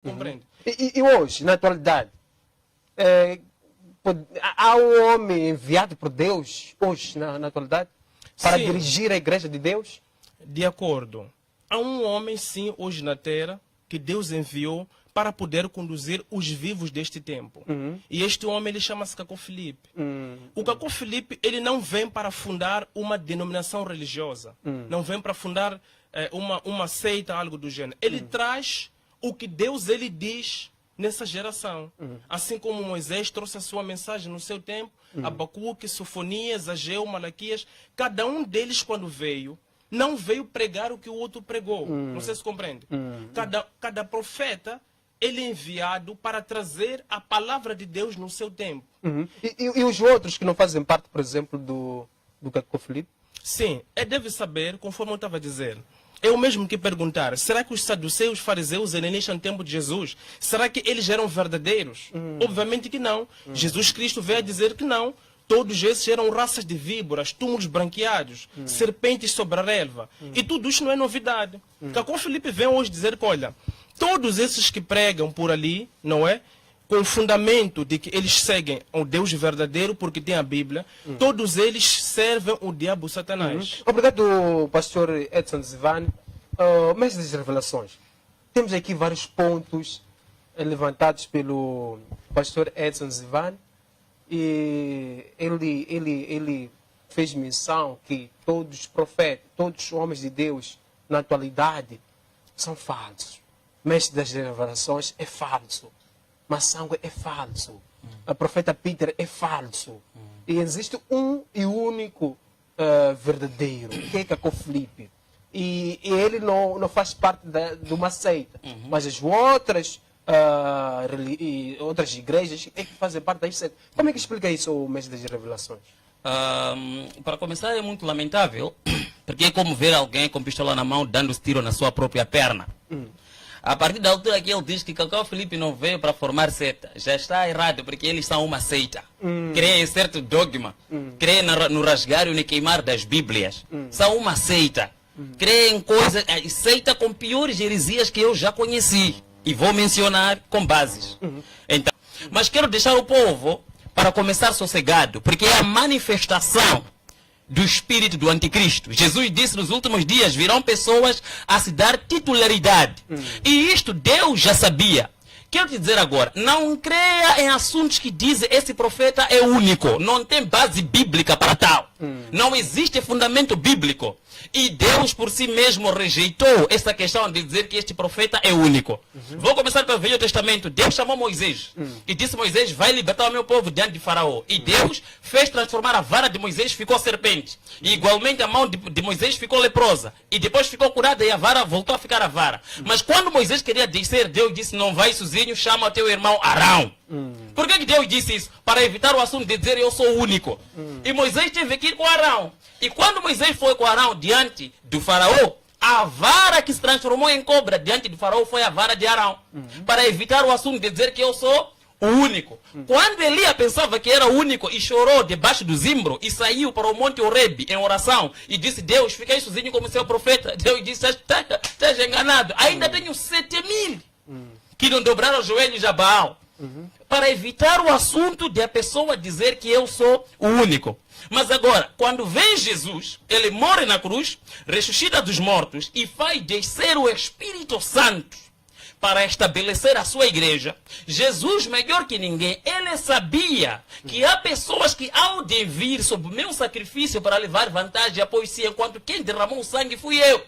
Compreende? E hoje, na atualidade, há um homem enviado por Deus, hoje, na atualidade, para Sim. dirigir a igreja de Deus? De acordo. Há um homem, sim, hoje na terra, que Deus enviou para poder conduzir os vivos deste tempo. E este homem, ele chama-se Cacó Filipe. O Cacó Filipe, ele não vem para fundar uma denominação religiosa. Não vem para fundar uma seita, algo do gênero. Ele traz o que Deus, ele diz nessa geração. Assim como Moisés trouxe a sua mensagem no seu tempo, Abacuque, Sofonias, Ageu, Malaquias, cada um deles, quando veio, não veio pregar o que o outro pregou. Não sei se compreende. Cada profeta, ele é enviado para trazer a palavra de Deus no seu tempo. E os outros que não fazem parte, por exemplo, do Cacó Filipe? Sim, deve saber, conforme eu estava a dizer. Eu mesmo que perguntar, será que os saduceus, fariseus, helenistas no tempo de Jesus, será que eles eram verdadeiros? Obviamente que não. Jesus Cristo veio a dizer que não. Todos esses eram raças de víboras, túmulos branqueados, serpentes sobre a relva. E tudo isso não é novidade. Cacó Filipe vem hoje dizer que, olha, todos esses que pregam por ali, não é? Com o fundamento de que eles seguem o Deus verdadeiro, porque tem a Bíblia, todos eles servem o diabo Satanás. Obrigado, pastor Edson Zivane. Mestre das Revelações, temos aqui vários pontos levantados pelo pastor Edson Zivane. E ele fez menção que todos os profetas, todos os homens de Deus, na atualidade, são falsos. Mestre das Revelações é falso. Massango é falso. O profeta Peter é falso. E existe um e único verdadeiro, que é Cacó Filipe. E ele não faz parte de uma seita. Mas as outras igrejas é que fazem parte da seita. Como é que explica isso, o Mestre das Revelações? Para começar, é muito lamentável, porque é como ver alguém com pistola na mão dando tiro na sua própria perna. A partir da altura que ele diz que Cacó Filipe não veio para formar seita, já está errado, porque eles são uma seita. Creem em certo dogma, creem no rasgar e no queimar das Bíblias. São uma seita. Creem em coisas, seita com piores heresias que eu já conheci. E vou mencionar com bases. Então, mas quero deixar o povo para começar sossegado, porque é a manifestação do espírito do anticristo. Jesus disse nos últimos dias virão pessoas a se dar titularidade. E isto Deus já sabia. Quero te dizer agora, não creia em assuntos que dizem esse profeta é único. Não tem base bíblica para tal. Não existe fundamento bíblico. E Deus por si mesmo rejeitou essa questão de dizer que este profeta é único. Vou começar pelo Velho Testamento. Deus chamou Moisés e disse: Moisés, vai libertar o meu povo diante de Faraó. E Deus fez transformar a vara de Moisés, ficou serpente. E igualmente a mão de Moisés ficou leprosa. E depois ficou curada e a vara voltou a ficar a vara. Mas quando Moisés queria descer, Deus disse: não vai sozinho, chama o teu irmão Arão. Por que Deus disse isso? Para evitar o assunto de dizer eu sou o único. E Moisés teve que ir com Arão. E quando Moisés foi com Arão diante do faraó, a vara que se transformou em cobra diante do faraó foi a vara de Arão. Para evitar o assunto de dizer que eu sou o único. Quando Elias pensava que era o único e chorou debaixo do zimbro e saiu para o Monte Horebe em oração e disse: Deus, fiquei sozinho como seu profeta. Deus disse: estás enganado. Ainda tenho 7.000 que não dobraram os joelhos a Baal. Para evitar o assunto de a pessoa dizer que eu sou o único. Mas agora, quando vem Jesus, ele morre na cruz, ressuscita dos mortos e faz descer o Espírito Santo para estabelecer a sua igreja. Jesus, melhor que ninguém, ele sabia que há pessoas que hão de vir sob o meu sacrifício para levar vantagem após si, enquanto quem derramou o sangue fui eu.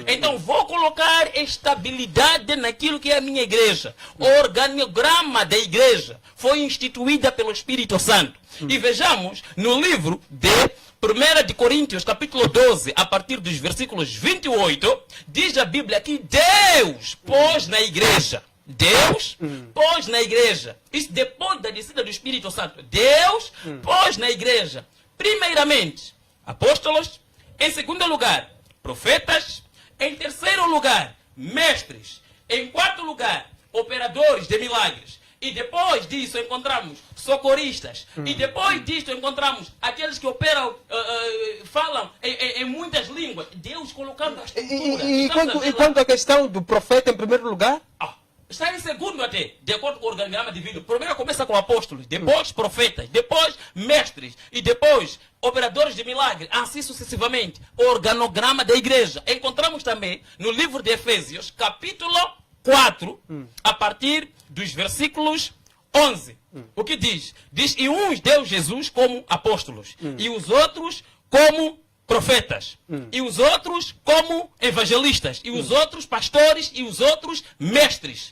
Então vou colocar estabilidade naquilo que é a minha igreja. O organograma da igreja foi instituída pelo Espírito Santo. E vejamos no livro de 1 de Coríntios, capítulo 12, a partir dos versículos 28, diz a Bíblia que Deus pôs na igreja. Deus pôs na igreja. Isso depois da descida do Espírito Santo. Deus pôs na igreja, primeiramente, apóstolos. Em segundo lugar, profetas. Em terceiro lugar, mestres. Em quarto lugar, operadores de milagres. E depois disso encontramos socorristas. E depois disso encontramos aqueles que operam, falam em muitas línguas. Deus colocando a estrutura. E quanto à questão do profeta em primeiro lugar? Está em segundo até, de acordo com o organigrama divino. Primeiro começa com apóstolos, depois profetas, depois mestres e depois operadores de milagre, assim sucessivamente. O organograma da igreja. Encontramos também no livro de Efésios, capítulo 4, a partir dos versículos 11. O que diz? Diz, e uns deu Jesus como apóstolos, e os outros como profetas, e os outros como evangelistas, e os outros pastores, e os outros mestres.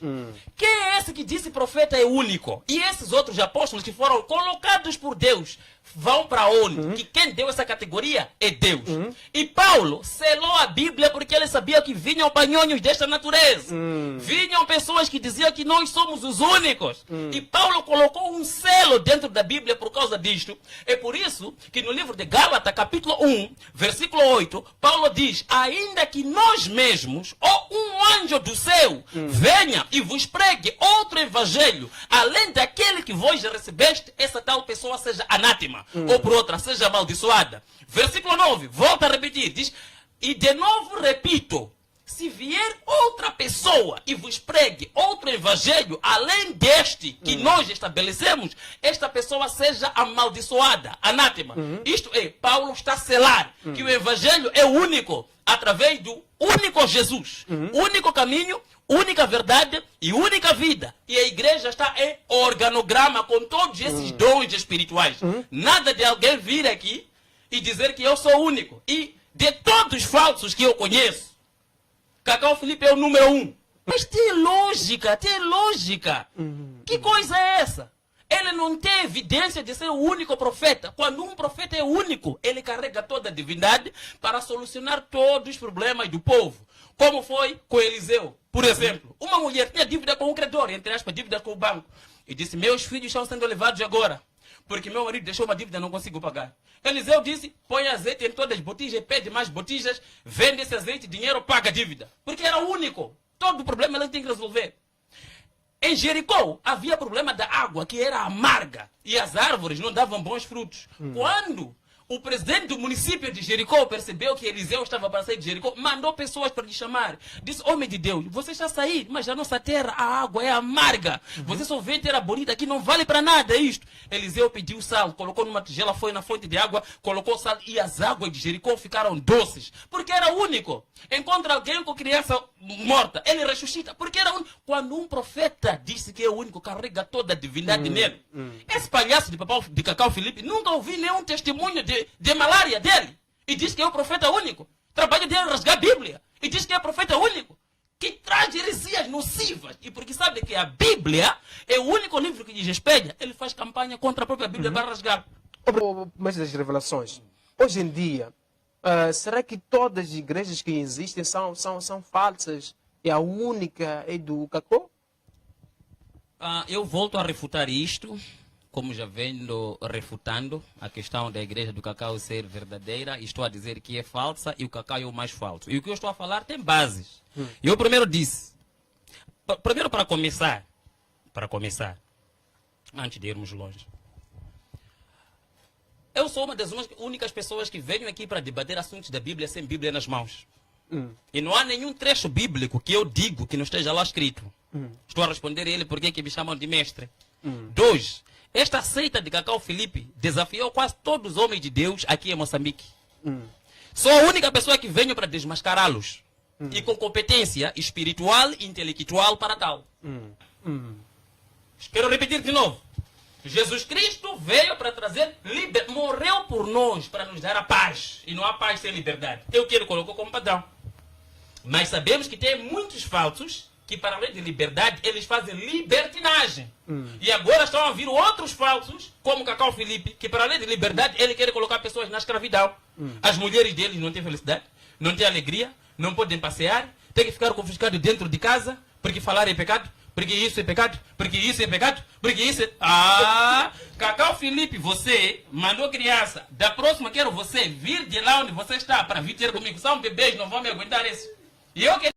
Quem é esse que disse profeta é único? E esses outros apóstolos que foram colocados por Deus vão para onde? Que quem deu essa categoria é Deus. E Paulo selou a Bíblia porque ele sabia que vinham panhonhos desta natureza. Vinham pessoas que diziam que nós somos os únicos. E Paulo colocou um selo dentro da Bíblia por causa disto. É por isso que no livro de Gálatas, capítulo 1, versículo 8, Paulo diz, ainda que nós mesmos, ou um anjo do céu, venha e vos pregue outro evangelho, além daquele que vós recebeste, essa tal pessoa seja anátema. Ou por outra, seja amaldiçoada. Versículo 9, volta a repetir, diz, e de novo repito, se vier outra pessoa e vos pregue outro evangelho, além deste que nós estabelecemos, esta pessoa seja amaldiçoada, anátema. Isto é, Paulo está a selar que o evangelho é único, através do único Jesus, único caminho, única verdade e única vida. E a igreja está em organograma com todos esses dons espirituais. Nada de alguém vir aqui e dizer que eu sou único. E de todos os falsos que eu conheço, Cacau Felipe é o número 1. Mas tem lógica, tem lógica. Que coisa é essa? Ele não tem evidência de ser o único profeta. Quando um profeta é único, ele carrega toda a divindade para solucionar todos os problemas do povo. Como foi com Eliseu. Por exemplo, uma mulher tinha dívida com o credor, entre aspas, dívida com o banco. E disse, meus filhos estão sendo levados agora, porque meu marido deixou uma dívida e não consigo pagar. Eliseu disse, põe azeite em todas as botijas, pede mais botijas, vende esse azeite, dinheiro, paga a dívida. Porque era o único. Todo o problema ele tem que resolver. Em Jericó havia problema da água, que era amarga, e as árvores não davam bons frutos. Quando o presidente do município de Jericó percebeu que Eliseu estava para sair de Jericó, mandou pessoas para lhe chamar. Disse, homem de Deus, você já saiu, mas na nossa terra a água é amarga. Você só vê terra bonita aqui, não vale para nada isto. Eliseu pediu sal, colocou numa tigela, foi na fonte de água, colocou sal e as águas de Jericó ficaram doces. Porque era único. Encontra alguém com criança morta, ele ressuscita. Porque era único. Quando um profeta disse que é único, carrega toda a divindade nele. Esse palhaço de Cacau Felipe, nunca ouvi nenhum testemunho de malária dele. E diz que é o profeta único. Trabalho dele é rasgar a Bíblia. E diz que é profeta único. Que traz heresias nocivas. E porque sabe que a Bíblia é o único livro que lhes espelha, ele faz campanha contra a própria Bíblia para rasgar. O mestre das revelações, hoje em dia, será que todas as igrejas que existem são falsas e a única é do Cacau? Eu volto a refutar isto, como já venho refutando a questão da igreja do Cacau ser verdadeira. Estou a dizer que é falsa e o Cacau é o mais falso. E o que eu estou a falar tem bases. Eu primeiro disse, primeiro para começar, antes de irmos longe, eu sou uma das únicas pessoas que venho aqui para debater assuntos da Bíblia sem Bíblia nas mãos. E não há nenhum trecho bíblico que eu digo que não esteja lá escrito. Estou a responder a ele porque que me chamam de mestre. 2. Esta seita de Cacau Felipe desafiou quase todos os homens de Deus aqui em Moçambique. Sou a única pessoa que venho para desmascará-los. E com competência espiritual e intelectual para tal. Quero repetir de novo. Jesus Cristo veio para trazer liberdade. Morreu por nós para nos dar a paz. E não há paz sem liberdade. É o que ele colocou como padrão. Mas sabemos que tem muitos falsos que, para além de liberdade, eles fazem libertinagem. E agora estão a vir outros falsos, como Cacau Felipe, que, para além de liberdade, ele quer colocar pessoas na escravidão. As mulheres deles não têm felicidade, não têm alegria, não podem passear, têm que ficar confiscados dentro de casa, porque falar é pecado, porque isso é pecado, porque isso é pecado, porque isso é... Cacau Felipe, você mandou criança. Da próxima quero você vir de lá onde você está para vir ter comigo. São bebês, não vão me aguentar isso. E eu quero...